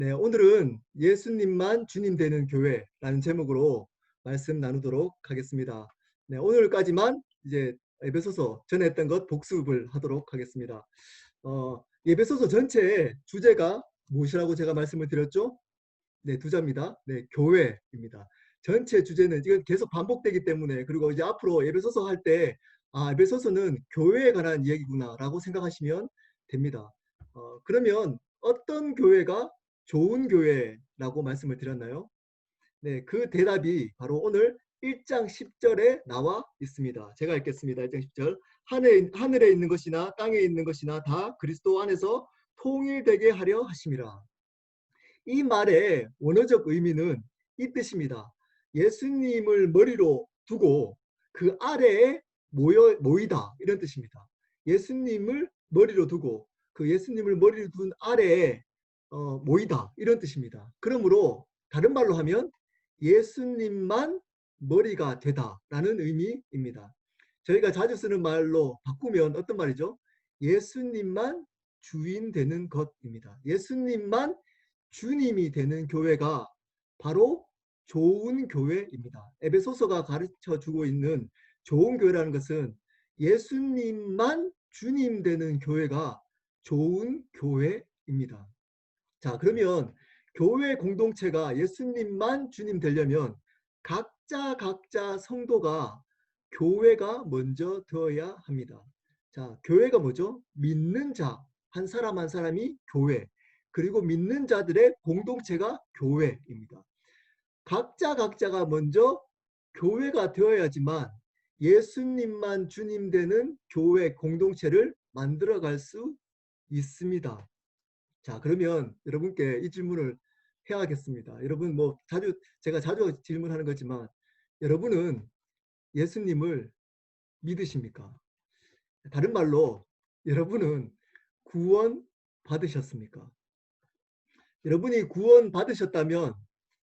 네, 오늘은 예수님만 주님 되는 교회라는 제목으로 말씀 나누도록 하겠습니다. 네, 오늘까지만 이제 에베소서 전에 했던 것 복습을 하도록 하겠습니다. 에베소서 전체의 주제가 무엇이라고 제가 말씀을 드렸죠? 네, 두 자입니다. 네, 교회입니다. 전체 주제는 지금 계속 반복되기 때문에, 그리고 이제 앞으로 에베소서 할 때 에베소서는 교회에 관한 이야기구나라고 생각하시면 됩니다. 그러면 어떤 교회가 좋은 교회라고 말씀을 드렸나요? 네, 그 대답이 바로 오늘 1장 10절에 나와 있습니다. 제가 읽겠습니다. 1장 10절. 하늘에 있는 것이나 땅에 있는 것이나 다 그리스도 안에서 통일되게 하려 하심이라. 이 말의 원어적 의미는 이 뜻입니다. 예수님을 머리로 두고 그 아래에 모이다, 이런 뜻입니다. 예수님을 머리로 두고 그 예수님을 머리로 둔 아래에 모이다, 이런 뜻입니다. 그러므로 다른 말로 하면 예수님만 머리가 되다라는 의미입니다. 저희가 자주 쓰는 말로 바꾸면 어떤 말이죠? 예수님만 주인 되는 것입니다. 예수님만 주님이 되는 교회가 바로 좋은 교회입니다. 에베소서가 가르쳐주고 있는 좋은 교회라는 것은 예수님만 주님 되는 교회가 좋은 교회입니다. 자, 그러면 교회 공동체가 예수님만 주님 되려면 각자 성도가 교회가 먼저 되어야 합니다. 자, 교회가 뭐죠? 믿는 자, 한 사람 한 사람이 교회, 그리고 믿는 자들의 공동체가 교회입니다. 각자가 먼저 교회가 되어야지만 예수님만 주님 되는 교회 공동체를 만들어갈 수 있습니다. 자, 그러면 여러분께 이 질문을 해야겠습니다. 여러분, 제가 자주 질문하는 거지만 여러분은 예수님을 믿으십니까? 다른 말로 여러분은 구원 받으셨습니까? 여러분이 구원 받으셨다면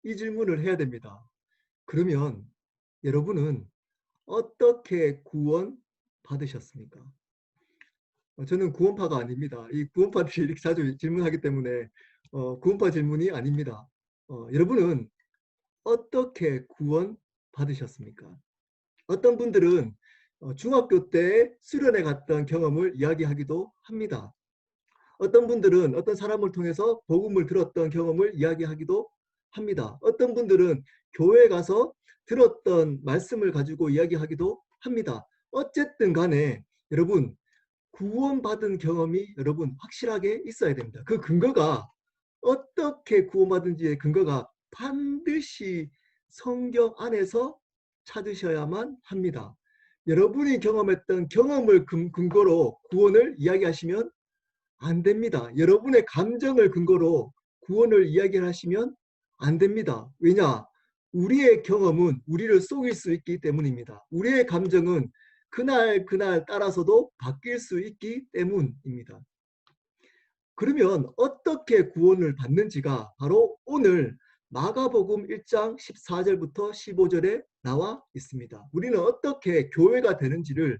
이 질문을 해야 됩니다. 그러면 여러분은 어떻게 구원 받으셨습니까? 저는 구원파가 아닙니다. 이 구원파들이 이렇게 자주 질문하기 때문에 구원파 질문이 아닙니다. 여러분은 어떻게 구원 받으셨습니까? 어떤 분들은 중학교 때 수련회 갔던 경험을 이야기하기도 합니다. 어떤 분들은 어떤 사람을 통해서 복음을 들었던 경험을 이야기하기도 합니다. 어떤 분들은 교회 가서 들었던 말씀을 가지고 이야기하기도 합니다. 어쨌든 간에 여러분, 구원받은 경험이 여러분 확실하게 있어야 됩니다. 그 근거가 어떻게 구원받은지의 근거가 반드시 성경 안에서 찾으셔야만 합니다. 여러분이 경험했던 경험을 근거로 구원을 이야기하시면 안 됩니다. 여러분의 감정을 근거로 구원을 이야기하시면 안 됩니다. 왜냐? 우리의 경험은 우리를 속일 수 있기 때문입니다. 우리의 감정은 그날 따라서도 바뀔 수 있기 때문입니다. 그러면 어떻게 구원을 받는지가 바로 오늘 마가복음 1장 14절부터 15절에 나와 있습니다. 우리는 어떻게 교회가 되는지를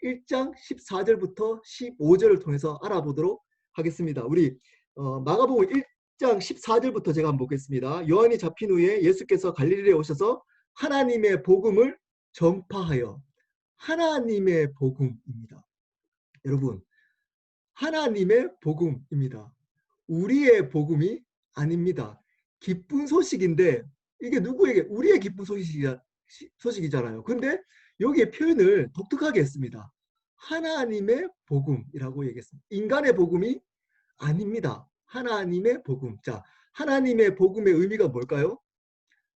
1장 14절부터 15절을 통해서 알아보도록 하겠습니다. 우리 마가복음 1장 14절부터 제가 한번 보겠습니다. 요한이 잡힌 후에 예수께서 갈릴리에 오셔서 하나님의 복음을 전파하여, 하나님의 복음입니다. 여러분, 하나님의 복음입니다. 우리의 복음이 아닙니다. 기쁜 소식인데 이게 누구에게? 우리의 기쁜 소식이잖아요. 근데 여기에 표현을 독특하게 했습니다. 하나님의 복음이라고 얘기했습니다. 인간의 복음이 아닙니다. 하나님의 복음. 자, 하나님의 복음의 의미가 뭘까요?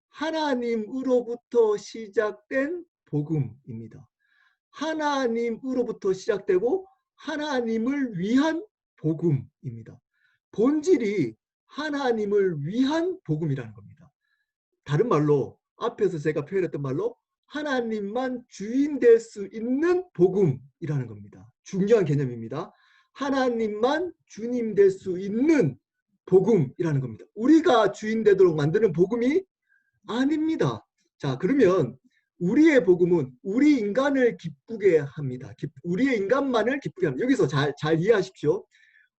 하나님으로부터 시작된 복음입니다. 하나님으로부터 시작되고 하나님을 위한 복음입니다. 본질이 하나님을 위한 복음이라는 겁니다. 다른 말로 앞에서 제가 표현했던 말로 하나님만 주인 될 수 있는 복음이라는 겁니다. 중요한 개념입니다. 하나님만 주님 될 수 있는 복음이라는 겁니다. 우리가 주인 되도록 만드는 복음이 아닙니다. 자, 그러면 우리의 복음은 우리 인간을 기쁘게 합니다. 우리의 인간만을 기쁘게 합니다. 여기서 잘 이해하십시오.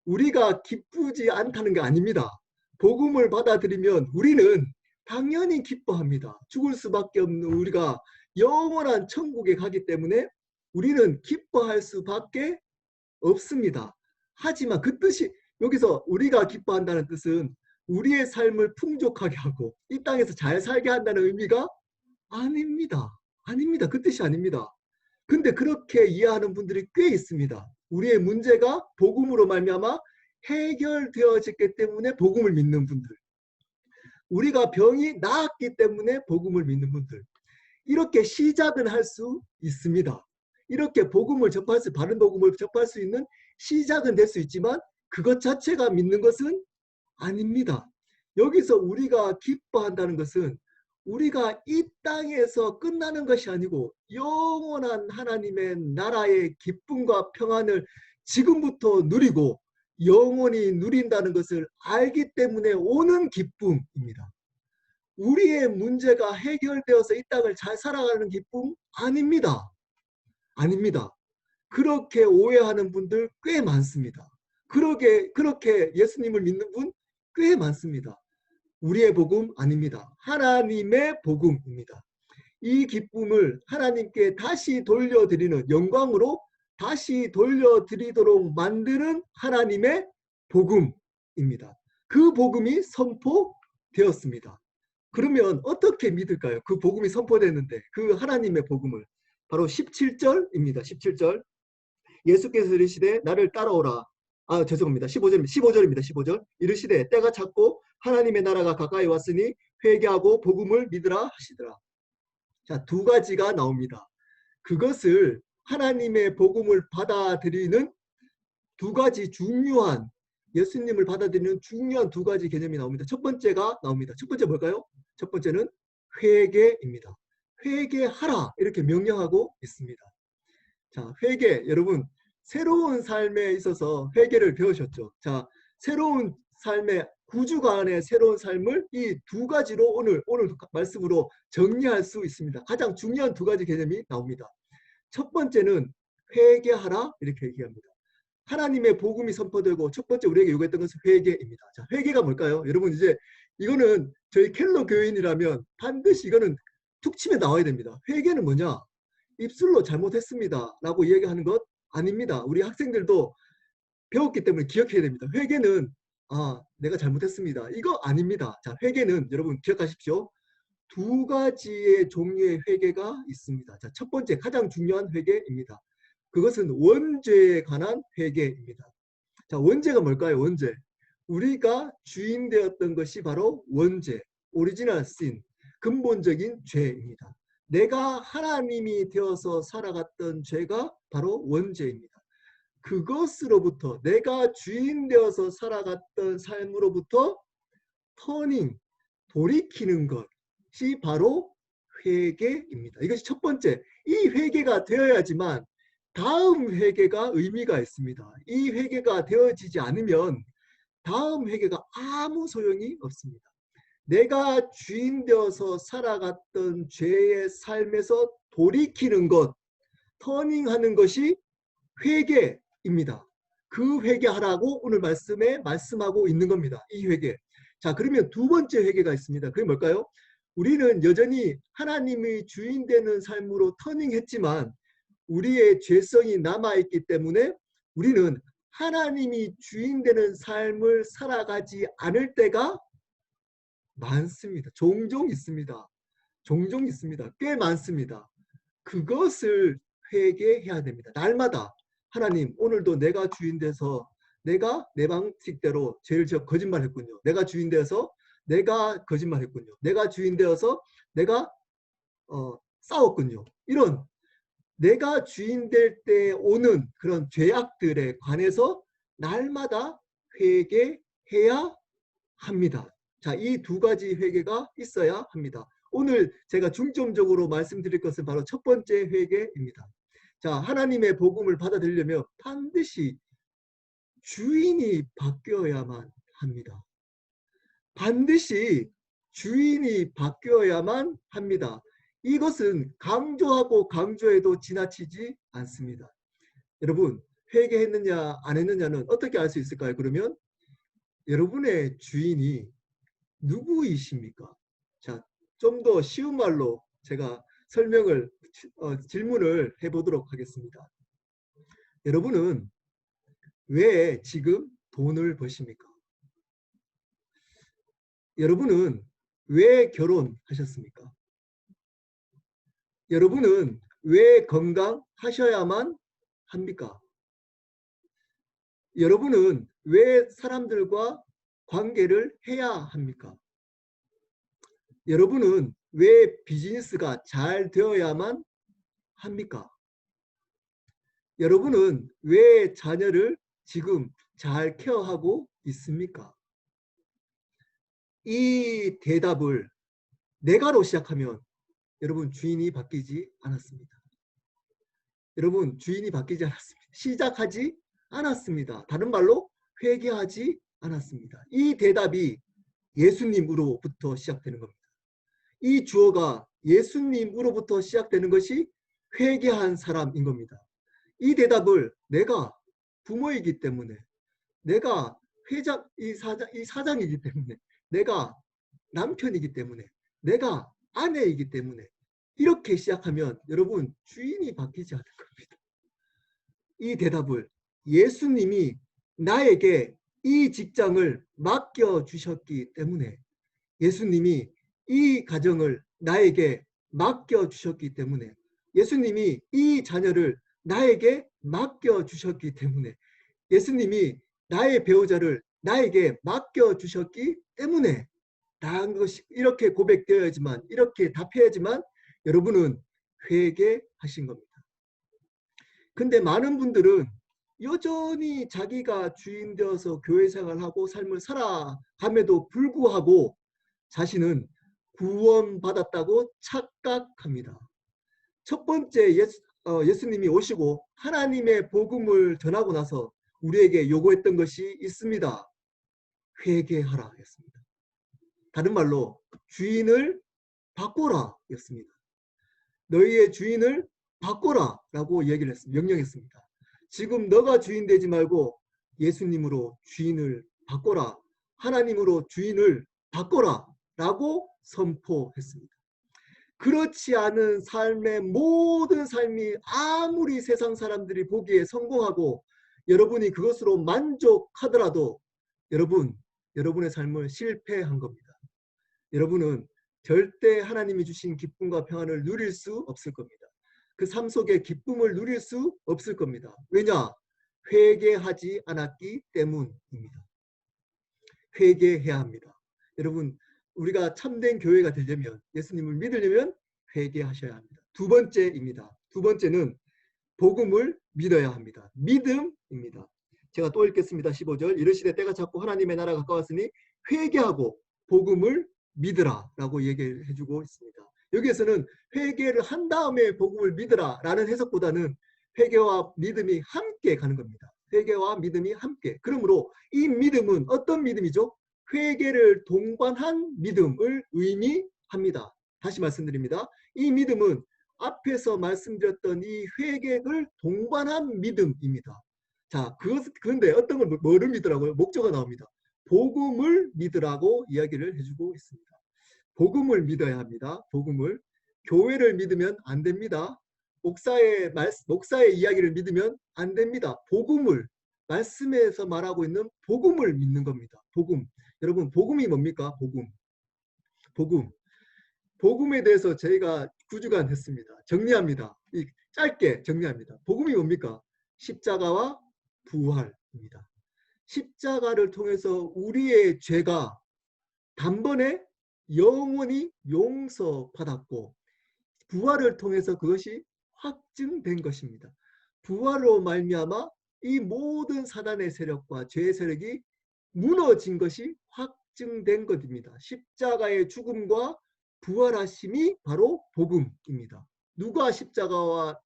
우리가 기쁘지 않다는 게 아닙니다. 복음을 받아들이면 우리는 당연히 기뻐합니다. 죽을 수밖에 없는 우리가 영원한 천국에 가기 때문에 우리는 기뻐할 수밖에 없습니다. 하지만 그 뜻이 여기서 우리가 기뻐한다는 뜻은 우리의 삶을 풍족하게 하고 이 땅에서 잘 살게 한다는 의미가 아닙니다. 아닙니다. 그 뜻이 아닙니다. 근데 그렇게 이해하는 분들이 꽤 있습니다. 우리의 문제가 복음으로 말미암아 해결되어졌기 때문에 복음을 믿는 분들, 우리가 병이 나았기 때문에 복음을 믿는 분들, 이렇게 시작은 할 수 있습니다. 이렇게 복음을 접할 수, 바른 복음을 접할 수 있는 시작은 될 수 있지만 그것 자체가 믿는 것은 아닙니다. 여기서 우리가 기뻐한다는 것은 우리가 이 땅에서 끝나는 것이 아니고 영원한 하나님의 나라의 기쁨과 평안을 지금부터 누리고 영원히 누린다는 것을 알기 때문에 오는 기쁨입니다. 우리의 문제가 해결되어서 이 땅을 잘 살아가는 기쁨 아닙니다. 아닙니다. 그렇게 오해하는 분들 꽤 많습니다. 그렇게 예수님을 믿는 분 꽤 많습니다. 우리의 복음 아닙니다. 하나님의 복음입니다. 이 기쁨을 하나님께 다시 돌려드리는, 영광으로 다시 돌려드리도록 만드는 하나님의 복음입니다. 그 복음이 선포되었습니다. 그러면 어떻게 믿을까요? 그 복음이 선포됐는데 그 하나님의 복음을 바로 17절입니다. 17절. 예수께서 이르시되 나를 따라오라. 죄송합니다. 15절입니다. 15절. 이르시되 때가 찼고 하나님의 나라가 가까이 왔으니 회개하고 복음을 믿으라 하시더라. 자, 두 가지가 나옵니다. 그것을 하나님의 복음을 받아들이는 두 가지 중요한, 예수님을 받아들이는 중요한 두 가지 개념이 나옵니다. 첫 번째가 나옵니다. 첫 번째 뭘까요? 첫 번째는 회개입니다. 회개하라 이렇게 명령하고 있습니다. 자, 회개, 여러분 새로운 삶에 있어서 회개를 배우셨죠? 자, 새로운 삶의 구주간의 새로운 삶을 이 두 가지로 오늘 말씀으로 정리할 수 있습니다. 가장 중요한 두 가지 개념이 나옵니다. 첫 번째는 회개하라 이렇게 얘기합니다. 하나님의 복음이 선포되고 첫 번째 우리에게 요구했던 것은 회개입니다. 자, 회개가 뭘까요? 여러분 이제 이거는 저희 켈러 교인이라면 반드시 이거는 툭 치면 나와야 됩니다. 회개는 뭐냐? 입술로 잘못했습니다 라고 얘기하는 것 아닙니다. 우리 학생들도 배웠기 때문에 기억해야 됩니다. 회개는 내가 잘못했습니다. 이거 아닙니다. 자, 회개는 여러분 기억하십시오. 두 가지의 종류의 회개가 있습니다. 자, 첫 번째 가장 중요한 회개입니다. 그것은 원죄에 관한 회개입니다. 자, 원죄가 뭘까요? 원죄. 우리가 주인 되었던 것이 바로 원죄, 오리지널 신, 근본적인 죄입니다. 내가 하나님이 되어서 살아갔던 죄가 바로 원죄입니다. 그것으로부터 내가 주인 되어서 살아갔던 삶으로부터 터닝, 돌이키는 것이 바로 회개입니다. 이것이 첫 번째. 이 회개가 되어야지만 다음 회개가 의미가 있습니다. 이 회개가 되어지지 않으면 다음 회개가 아무 소용이 없습니다. 내가 주인 되어서 살아갔던 죄의 삶에서 돌이키는 것, 터닝하는 것이 회개입니다. 그 회개하라고 오늘 말씀에 말씀하고 있는 겁니다. 이 회개. 자, 그러면 두 번째 회개가 있습니다. 그게 뭘까요? 우리는 여전히 하나님의 주인 되는 삶으로 터닝했지만 우리의 죄성이 남아있기 때문에 우리는 하나님이 주인 되는 삶을 살아가지 않을 때가 많습니다. 종종 있습니다. 종종 있습니다. 꽤 많습니다. 그것을 회개해야 됩니다. 날마다 하나님, 오늘도 내가 주인 돼서 내가 내 방식대로 죄를 지어 거짓말했군요. 내가 주인 되어서 내가 거짓말했군요. 내가 주인 되어서 내가 싸웠군요. 이런 내가 주인 될 때 오는 그런 죄악들에 관해서 날마다 회개해야 합니다. 자, 이 두 가지 회개가 있어야 합니다. 오늘 제가 중점적으로 말씀드릴 것은 바로 첫 번째 회개입니다. 자, 하나님의 복음을 받아들이려면 반드시 주인이 바뀌어야만 합니다. 반드시 주인이 바뀌어야만 합니다. 이것은 강조하고 강조해도 지나치지 않습니다. 여러분, 회개했느냐 안 했느냐는 어떻게 알 수 있을까요? 그러면 여러분의 주인이 누구이십니까? 자, 좀 더 쉬운 말로 제가 질문을 해보도록 하겠습니다. 여러분은 왜 지금 돈을 버십니까? 여러분은 왜 결혼하셨습니까? 여러분은 왜 건강하셔야만 합니까? 여러분은 왜 사람들과 관계를 해야 합니까? 여러분은 왜 비즈니스가 잘 되어야만 합니까? 여러분은 왜 자녀를 지금 잘 케어하고 있습니까? 이 대답을 내가로 시작하면 여러분 주인이 바뀌지 않았습니다. 여러분 주인이 바뀌지 않았습니다. 시작하지 않았습니다. 다른 말로 회개하지 않았습니다. 이 대답이 예수님으로부터 시작되는 겁니다. 이 주어가 예수님으로부터 시작되는 것이 회개한 사람인 겁니다. 이 대답을 내가 부모이기 때문에, 내가 사장이기 때문에, 내가 남편이기 때문에, 내가 아내이기 때문에 이렇게 시작하면 여러분 주인이 바뀌지 않을 겁니다. 이 대답을 예수님이 나에게 이 직장을 맡겨주셨기 때문에, 예수님이 이 가정을 나에게 맡겨주셨기 때문에, 예수님이 이 자녀를 나에게 맡겨주셨기 때문에, 예수님이 나의 배우자를 나에게 맡겨주셨기 때문에 라는 것이 이렇게 고백되어야지만, 이렇게 답해야지만 여러분은 회개하신 겁니다. 근데 많은 분들은 여전히 자기가 주인 되어서 교회 생활하고 삶을 살아감에도 불구하고 자신은 구원받았다고 착각합니다. 첫 번째 예수님이 오시고 하나님의 복음을 전하고 나서 우리에게 요구했던 것이 있습니다. 회개하라 했습니다. 다른 말로 주인을 바꿔라 였습니다. 너희의 주인을 바꿔라 라고 얘기를 했습니다. 명령했습니다. 지금 너가 주인 되지 말고 예수님으로 주인을 바꿔라. 하나님으로 주인을 바꿔라 라고 선포했습니다. 그렇지 않은 삶의 모든 삶이 아무리 세상 사람들이 보기에 성공하고 여러분이 그것으로 만족하더라도 여러분의 삶을 실패한 겁니다. 여러분은 절대 하나님이 주신 기쁨과 평안을 누릴 수 없을 겁니다. 그 삶 속에 기쁨을 누릴 수 없을 겁니다. 왜냐? 회개하지 않았기 때문입니다. 회개해야 합니다. 여러분, 우리가 참된 교회가 되려면, 예수님을 믿으려면 회개하셔야 합니다. 두 번째입니다. 두 번째는 복음을 믿어야 합니다. 믿음입니다. 제가 또 읽겠습니다. 15절. 이르시되 때가 찼고 하나님의 나라가 가까웠으니 회개하고 복음을 믿으라 라고 얘기를 해주고 있습니다. 여기에서는 회개를 한 다음에 복음을 믿으라 라는 해석보다는 회개와 믿음이 함께 가는 겁니다. 회개와 믿음이 함께. 그러므로 이 믿음은 어떤 믿음이죠? 회개를 동반한 믿음을 의미합니다. 다시 말씀드립니다. 이 믿음은 앞에서 말씀드렸던 이 회개를 동반한 믿음입니다. 자, 그런데 어떤 걸 뭐를 믿으라고요? 목적어가 나옵니다. 복음을 믿으라고 이야기를 해주고 있습니다. 복음을 믿어야 합니다. 복음을. 교회를 믿으면 안 됩니다. 목사의 이야기를 믿으면 안 됩니다. 복음을, 말씀에서 말하고 있는 복음을 믿는 겁니다. 복음. 여러분, 복음이 뭡니까? 복음. 복음에 대해서 저희가 9주간 했습니다. 정리합니다. 짧게 정리합니다. 복음이 뭡니까? 십자가와 부활입니다. 십자가를 통해서 우리의 죄가 단번에 영원히 용서받았고 부활을 통해서 그것이 확증된 것입니다. 부활로 말미암아 이 모든 사단의 세력과 죄의 세력이 무너진 것이 확증된 것입니다. 십자가의 죽음과 부활하심이 바로 복음입니다. 누가 십자가와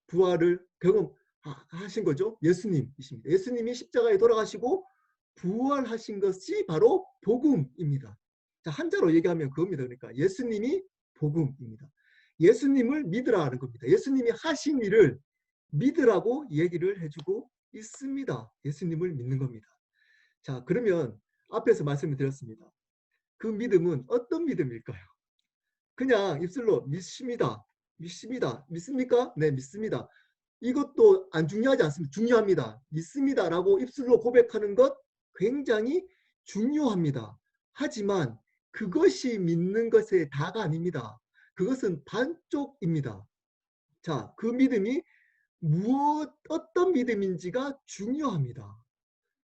부활을 경험하신 거죠? 예수님이십니다. 예수님이 십자가에 돌아가시고 부활하신 것이 바로 복음입니다. 자, 한자로 얘기하면 그겁니다. 그러니까 예수님이 복음입니다. 예수님을 믿으라는 겁니다. 예수님이 하신 일을 믿으라고 얘기를 해주고 있습니다. 예수님을 믿는 겁니다. 자, 그러면 앞에서 말씀을 드렸습니다. 그 믿음은 어떤 믿음일까요? 그냥 입술로 믿습니다. 믿습니다. 믿습니까? 네, 믿습니다. 이것도 안 중요하지 않습니다. 중요합니다. 믿습니다라고 입술로 고백하는 것 굉장히 중요합니다. 하지만 그것이 믿는 것의 다가 아닙니다. 그것은 반쪽입니다. 자, 그 믿음이 어떤 믿음인지가 중요합니다.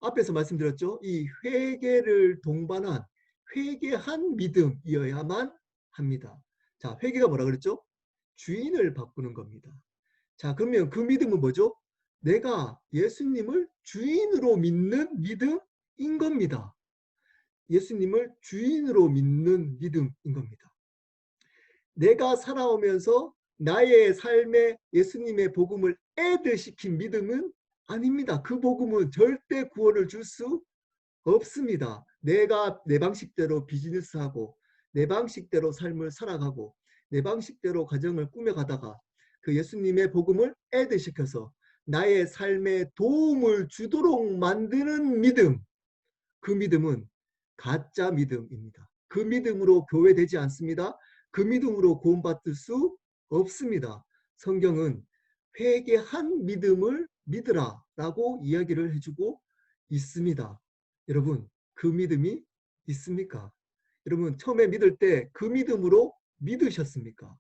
앞에서 말씀드렸죠. 이 회개를 동반한 회개한 믿음이어야만 합니다. 자, 회개가 뭐라 그랬죠? 주인을 바꾸는 겁니다. 자, 그러면 그 믿음은 뭐죠? 내가 예수님을 주인으로 믿는 믿음인 겁니다. 예수님을 주인으로 믿는 믿음인 겁니다. 내가 살아오면서 나의 삶에 예수님의 복음을 애드시킨 믿음은 아닙니다. 그 복음은 절대 구원을 줄 수 없습니다. 내가 내 방식대로 비즈니스하고 내 방식대로 삶을 살아가고 내 방식대로 가정을 꾸며가다가 그 예수님의 복음을 애드시켜서 나의 삶에 도움을 주도록 만드는 믿음, 그 믿음은 가짜 믿음입니다. 그 믿음으로 교회되지 않습니다. 그 믿음으로 구원받을 수 없습니다. 성경은 회개한 믿음을 믿으라 라고 이야기를 해주고 있습니다. 여러분, 그 믿음이 있습니까? 여러분, 처음에 믿을 때 그 믿음으로 믿으셨습니까?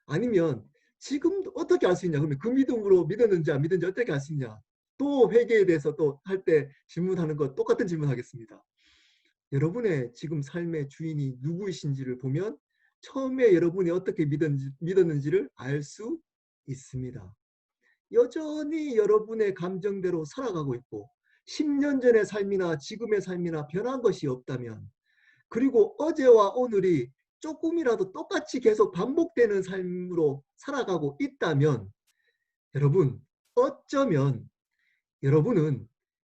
아니면 지금 어떻게 알 수 있냐? 그러면 그 믿음으로 믿었는지 안 믿었는지 어떻게 알 수 있냐? 또 회개에 대해서 또 할 때 질문하는 것 똑같은 질문하겠습니다. 여러분의 지금 삶의 주인이 누구이신지를 보면 처음에 여러분이 어떻게 믿었는지를 알 수 있습니다. 여전히 여러분의 감정대로 살아가고 있고 10년 전의 삶이나 지금의 삶이나 변한 것이 없다면, 그리고 어제와 오늘이 조금이라도 똑같이 계속 반복되는 삶으로 살아가고 있다면, 여러분, 어쩌면 여러분은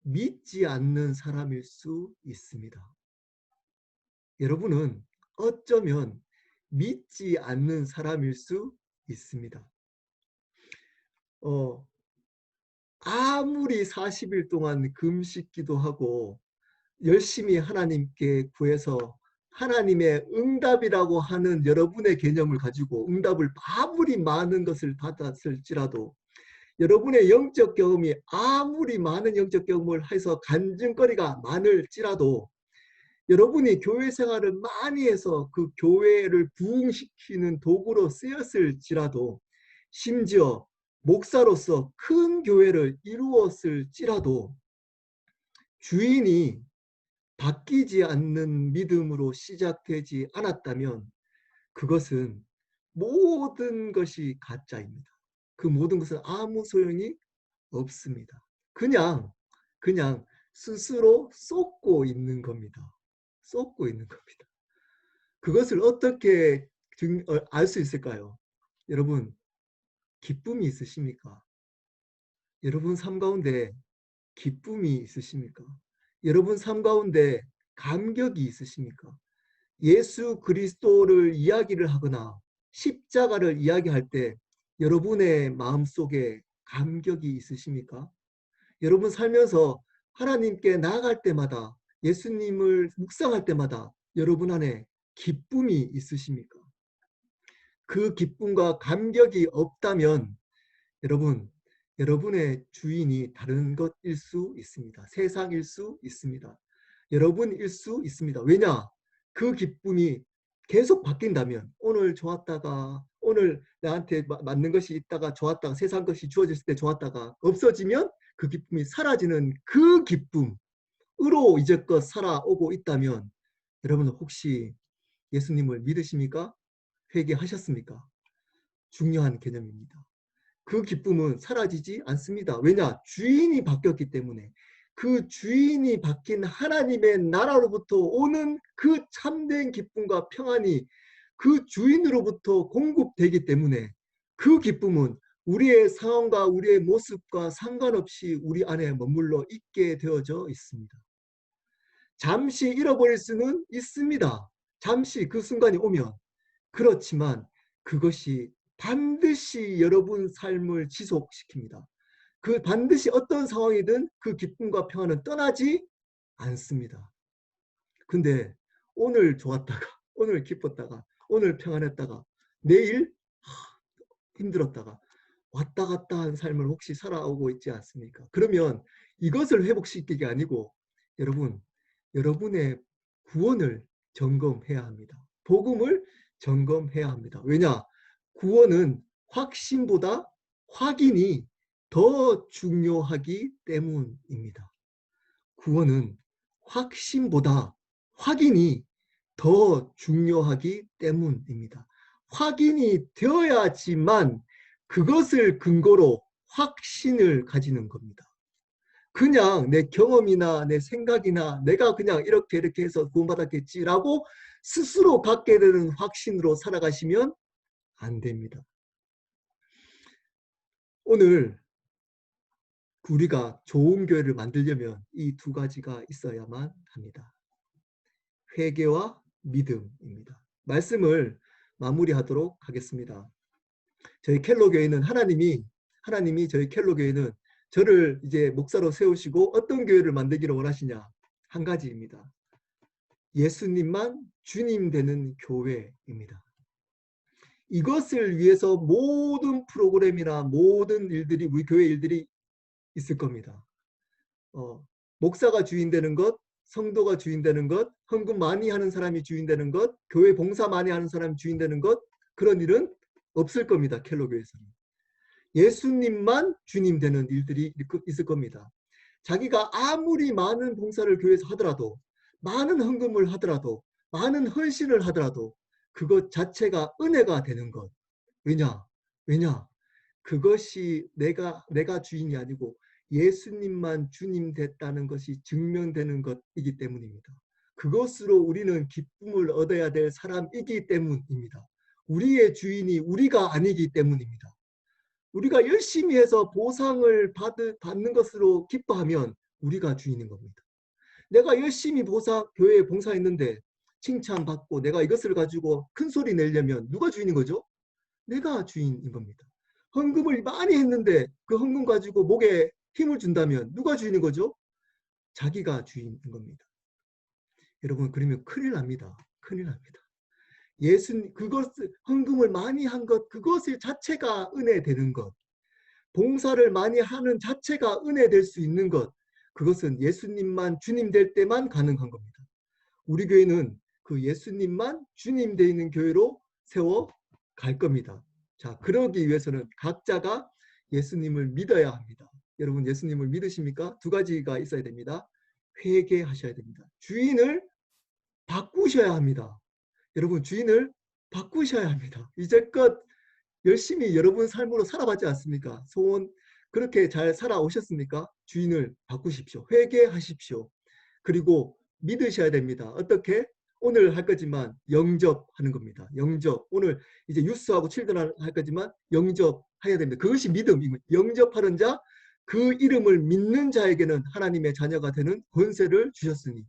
믿지 않는 사람일 수 있습니다. 여러분은 어쩌면 믿지 않는 사람일 수 있습니다. 아무리 40일 동안 금식 기도하고 열심히 하나님께 구해서 하나님의 응답이라고 하는 여러분의 개념을 가지고 응답을 아무리 많은 것을 받았을지라도, 여러분의 영적 경험이 아무리 많은 영적 경험을 해서 간증거리가 많을지라도, 여러분이 교회 생활을 많이 해서 그 교회를 부흥시키는 도구로 쓰였을지라도, 심지어 목사로서 큰 교회를 이루었을지라도 주인이 바뀌지 않는 믿음으로 시작되지 않았다면 그것은 모든 것이 가짜입니다. 그 모든 것은 아무 소용이 없습니다. 그냥 스스로 쏟고 있는 겁니다. 쏟고 있는 겁니다. 그것을 어떻게 알 수 있을까요? 여러분, 기쁨이 있으십니까? 여러분 삶 가운데 기쁨이 있으십니까? 여러분 삶 가운데 감격이 있으십니까? 예수 그리스도를 이야기를 하거나 십자가를 이야기할 때 여러분의 마음속에 감격이 있으십니까? 여러분 살면서 하나님께 나아갈 때마다, 예수님을 묵상할 때마다 여러분 안에 기쁨이 있으십니까? 그 기쁨과 감격이 없다면 여러분, 여러분의 주인이 다른 것일 수 있습니다. 세상일 수 있습니다. 여러분일 수 있습니다. 왜냐? 그 기쁨이 계속 바뀐다면, 오늘 좋았다가 오늘 나한테 맞는 것이 있다가 좋았다가 세상 것이 주어졌을 때 좋았다가 없어지면 그 기쁨이 사라지는 그 기쁨으로 이제껏 살아오고 있다면, 여러분은 혹시 예수님을 믿으십니까? 회개하셨습니까? 중요한 개념입니다. 그 기쁨은 사라지지 않습니다. 왜냐? 주인이 바뀌었기 때문에. 그 주인이 바뀐 하나님의 나라로부터 오는 그 참된 기쁨과 평안이 그 주인으로부터 공급되기 때문에 그 기쁨은 우리의 상황과 우리의 모습과 상관없이 우리 안에 머물러 있게 되어져 있습니다. 잠시 잃어버릴 수는 있습니다. 잠시 그 순간이 오면. 그렇지만 그것이 반드시 여러분 삶을 지속시킵니다. 그 반드시 어떤 상황이든 그 기쁨과 평안은 떠나지 않습니다. 근데 오늘 좋았다가 오늘 기뻤다가 오늘 평안했다가 내일 힘들었다가 왔다 갔다 한 삶을 혹시 살아오고 있지 않습니까? 그러면 이것을 회복시키기 아니고 여러분, 여러분의 구원을 점검해야 합니다. 복음을 점검해야 합니다. 왜냐? 구원은 확신보다 확인이 더 중요하기 때문입니다. 구원은 확신보다 확인이 더 중요하기 때문입니다. 확인이 되어야지만 그것을 근거로 확신을 가지는 겁니다. 그냥 내 경험이나 내 생각이나 내가 그냥 이렇게 해서 구원받았겠지라고 스스로 갖게 되는 확신으로 살아가시면 안 됩니다. 오늘 우리가 좋은 교회를 만들려면 이 두 가지가 있어야만 합니다. 회개와 믿음입니다. 말씀을 마무리하도록 하겠습니다. 저희 켈로 교회는 하나님이 저희 켈로 교회는 저를 이제 목사로 세우시고 어떤 교회를 만들기를 원하시냐? 한 가지입니다. 예수님만 주님 되는 교회입니다. 이것을 위해서 모든 프로그램이나 모든 일들이 우리 교회 일들이 있을 겁니다. 목사가 주인 되는 것, 성도가 주인 되는 것, 헌금 많이 하는 사람이 주인 되는 것, 교회 봉사 많이 하는 사람이 주인 되는 것, 그런 일은 없을 겁니다. 켈로 교회에서는. 예수님만 주님 되는 일들이 있을 겁니다. 자기가 아무리 많은 봉사를 교회에서 하더라도, 많은 헌금을 하더라도, 많은 헌신을 하더라도 그것 자체가 은혜가 되는 것. 왜냐? 그것이 내가 주인이 아니고 예수님만 주님 됐다는 것이 증명되는 것이기 때문입니다. 그것으로 우리는 기쁨을 얻어야 될 사람이기 때문입니다. 우리의 주인이 우리가 아니기 때문입니다. 우리가 열심히 해서 보상을 받는 것으로 기뻐하면 우리가 주인인 겁니다. 내가 열심히 교회에 봉사했는데 칭찬받고 내가 이것을 가지고 큰 소리 내려면 누가 주인인 거죠? 내가 주인인 겁니다. 헌금을 많이 했는데 그 헌금 가지고 목에 힘을 준다면 누가 주인인 거죠? 자기가 주인인 겁니다. 여러분, 그러면 큰일 납니다. 큰일 납니다. 헌금을 많이 한 것, 그것의 자체가 은혜 되는 것, 봉사를 많이 하는 자체가 은혜 될 수 있는 것, 그것은 예수님만 주님 될 때만 가능한 겁니다. 우리 교회는 그 예수님만 주님 되어 있는 교회로 세워 갈 겁니다. 자, 그러기 위해서는 각자가 예수님을 믿어야 합니다. 여러분, 예수님을 믿으십니까? 두 가지가 있어야 됩니다. 회개하셔야 됩니다. 주인을 바꾸셔야 합니다. 여러분, 주인을 바꾸셔야 합니다. 이제껏 열심히 여러분 삶으로 살아봤지 않습니까? 소원 그렇게 잘 살아오셨습니까? 주인을 바꾸십시오. 회개하십시오. 그리고 믿으셔야 됩니다. 어떻게? 오늘 할 거지만 영접하는 겁니다. 영접. 오늘 이제 유스하고 칠드런 할 거지만 영접해야 됩니다. 그것이 믿음입니다. 영접하는 자, 그 이름을 믿는 자에게는 하나님의 자녀가 되는 권세를 주셨으니,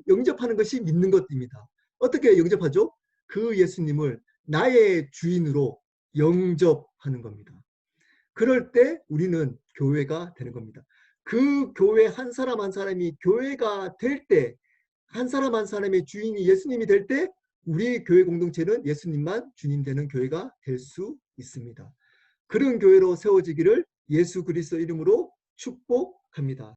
영접하는 것이 믿는 것입니다. 어떻게 영접하죠? 그 예수님을 나의 주인으로 영접하는 겁니다. 그럴 때 우리는 교회가 되는 겁니다. 그 교회 한 사람 한 사람이 교회가 될 때, 한 사람 한 사람의 주인이 예수님이 될 때 우리 교회 공동체는 예수님만 주님 되는 교회가 될 수 있습니다. 그런 교회로 세워지기를 예수 그리스도 이름으로 축복합니다.